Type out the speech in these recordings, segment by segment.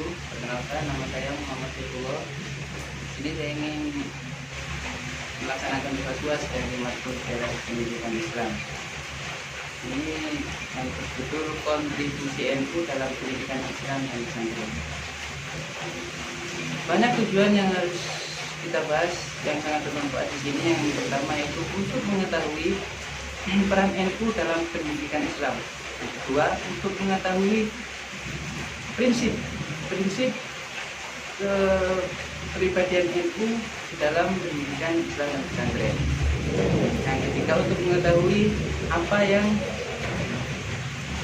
wabarakatuh. Perkenalkan, nama saya Muhammad Saifullah. Ini saya ingin melaksanakan tugas UAS dari matkul Sejarah Pendidikan Islam. Ini yang betul kontribusi NU dalam pendidikan Islam dan pesantren. Banyak tujuan yang harus kita bahas yang sangat bermanfaat di sini. Yang pertama yaitu untuk mengetahui peran NU dalam pendidikan Islam. Yang kedua, untuk mengetahui prinsip kepribadian NU dalam pendidikan Islam dan pesantren. Yang ketiga, untuk mengetahui apa yang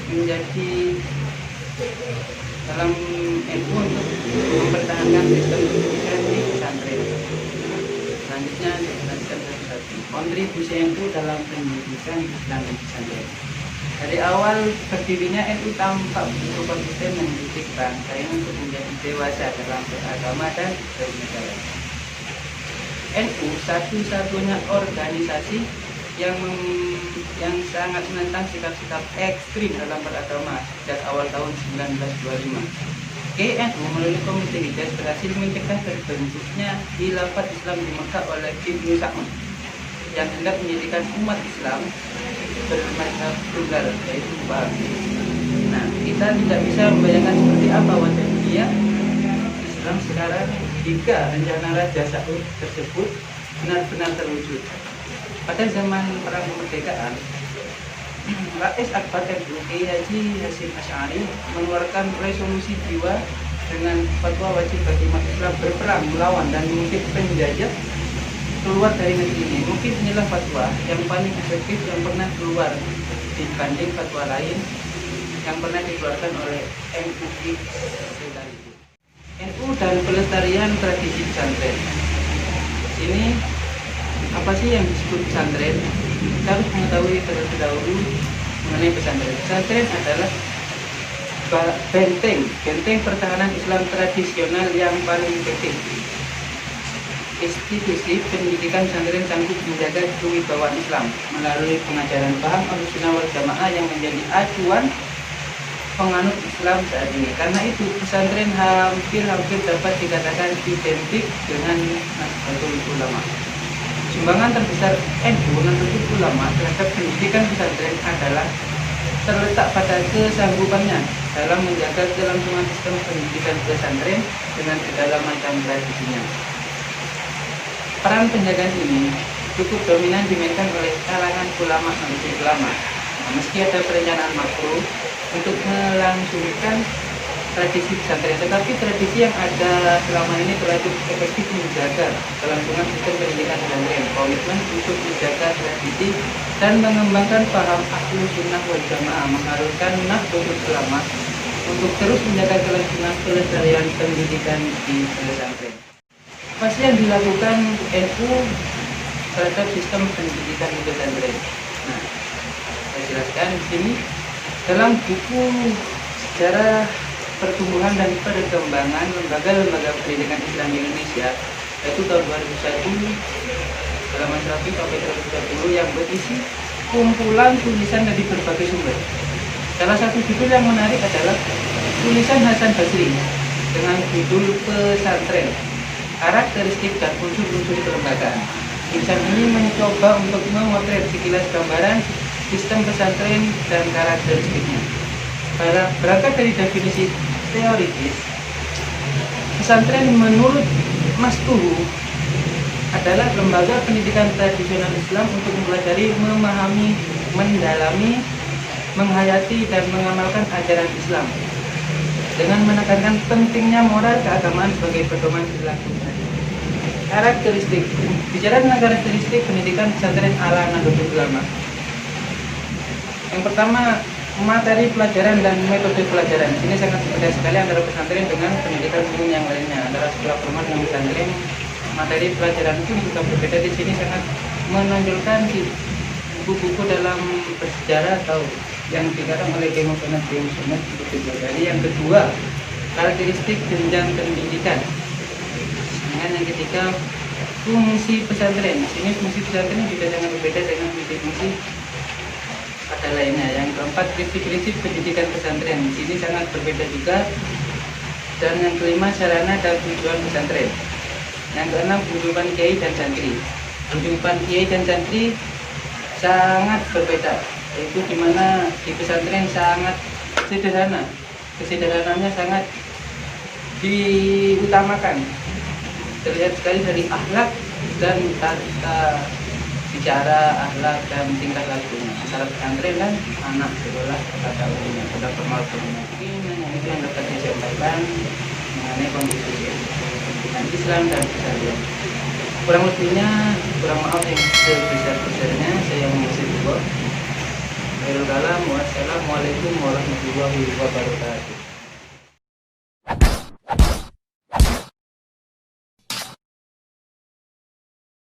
menjadi dalam NU untuk mempertahankan sistem pendidikan di pesantren. Selanjutnya dijelaskan satu-satu kontribusi NU dalam pendidikan Islam dan pesantren. Dari awal berdirinya NU tampak begitu konsisten mendidik bangsa ini untuk menjadi dewasa dalam beragama dan bernegara. NU satu-satunya organisasi yang sangat menentang sikap-sikap ekstrim dalam beragama sejak awal tahun 1925. NU melalui Komite Hijaz berhasil mencegah terbentuknya khilafat Islam di Mekah oleh Ibnu Sa'ud yang hendak menjadikan umat Islam bermadzhab tunggal, yaitu Wahabi. Nah, kita tidak bisa membayangkan seperti apa wajah dunia Islam sekarang jika rencana Raja Sa'ud tersebut benar-benar terwujud. Pada zaman perang kemerdekaan, Rais Akbar NU Kiai Haji Hasyim Asy'ari mengeluarkan resolusi jiwa dengan fatwa wajib bagi umat Islam berperang melawan dan mengusir penjajah keluar dari negeri ini. Mungkin inilah fatwa yang paling efektif yang pernah keluar dibanding fatwa lain yang pernah dikeluarkan oleh MUI sekalipun. NU dan pelestarian tradisi pesantren. Ini apa sih yang disebut pesantren? Kita harus mengetahui terlebih dahulu mengenai pesantren. Pesantren adalah benteng pertahanan Islam tradisional yang paling efektif. Institusi pendidikan pesantren sanggup menjaga kewibawaan Islam melalui pengajaran paham Ahlussunnah wal Jamaah yang menjadi acuan penganut Islam saat ini. Karena itu pesantren hampir dapat dikatakan identik dengan Nahdlatul Ulama. Sumbangan terbesar NU Nahdlatul Ulama terhadap pendidikan pesantren adalah terletak pada kesanggupannya dalam menjaga kelangsungan sistem pendidikan pesantren dengan segala macam tradisinya. Peran penjagaan ini cukup dominan dimainkan oleh kalangan ulama Nahdlatul Ulama. Nah, meski ada perencanaan makro untuk melangsungkan tradisi pesantren, tetapi tradisi yang ada selama ini terlalu efektif menjaga kelangsungan sistem pendidikan pesantren. Komitmen untuk menjaga tradisi dan mengembangkan paham Ahlussunnah wal Jamaah mengharuskan Nahdlatul Ulama untuk terus menjaga kelangsungan pelestarian pendidikan di pesantren. Apa sih yang dilakukan NU terhadap sistem pendidikan di pesantren? Nah, saya jelaskan di sini dalam buku Sejarah Pertumbuhan dan Perkembangan Lembaga-Lembaga Pendidikan Islam di Indonesia, yaitu tahun 2001, halaman 100 sampai 130 yang berisi kumpulan tulisan dari berbagai sumber. Salah satu judul yang menarik adalah tulisan Hasan Basri dengan judul Pesantren, Karakteristik dan Unsur-unsur Kelembagaan. Tulisan ini mencoba untuk memotret sekilas gambaran sistem pesantren dan karakteristiknya. Berangkat dari definisi teoritis, pesantren menurut Mas Tuhu adalah lembaga pendidikan tradisional Islam untuk mempelajari, memahami, mendalami, menghayati, dan mengamalkan ajaran Islam dengan menekankan pentingnya moral keagamaan sebagai pedoman perilaku. Karakteristik. Bicara tentang karakteristik pendidikan pesantren ala Nahdlatul Ulama. Yang pertama, materi pelajaran dan metode pelajaran. Ini sangat berbeda sekali antara pesantren dengan pendidikan umum yang lainnya. Antara sekolah formal dan pesantren, materi pelajaran itu juga berbeda. Di sini sangat menonjolkan di buku-buku dalam bersejarah atau yang dikarang oleh Kiai Muhammad Jadi yang kedua, karakteristik jenjang pendidikan. Dengan yang ketiga, fungsi pesantren. Di sini fungsi pesantren juga sangat berbeda dengan fungsi pada lainnya. Yang keempat, prinsip-prinsip pendidikan pesantren. Di sini sangat berbeda juga Dan yang kelima, sarana dan tujuan pesantren. Yang keenam, kehidupan kiai dan santri. Kehidupan kiai dan santri sangat berbeda, yaitu dimana di pesantren sangat sederhana, kesederhanaannya sangat diutamakan. Terlihat sekali dari akhlak dan tata bicara, akhlak dan tingkah lakunya antara pesantren dan anak sekolah pada umumnya, pada formal umumnya. Mungkin itu yang dapat saya sampaikan mengenai kondisi pendidikan Islam dan pesantren. Kurang lebihnya, kurang maaf yang sebesar-besarnya saya mengucapkan dulu. Wassalamualaikum warahmatullahi wabarakatuh.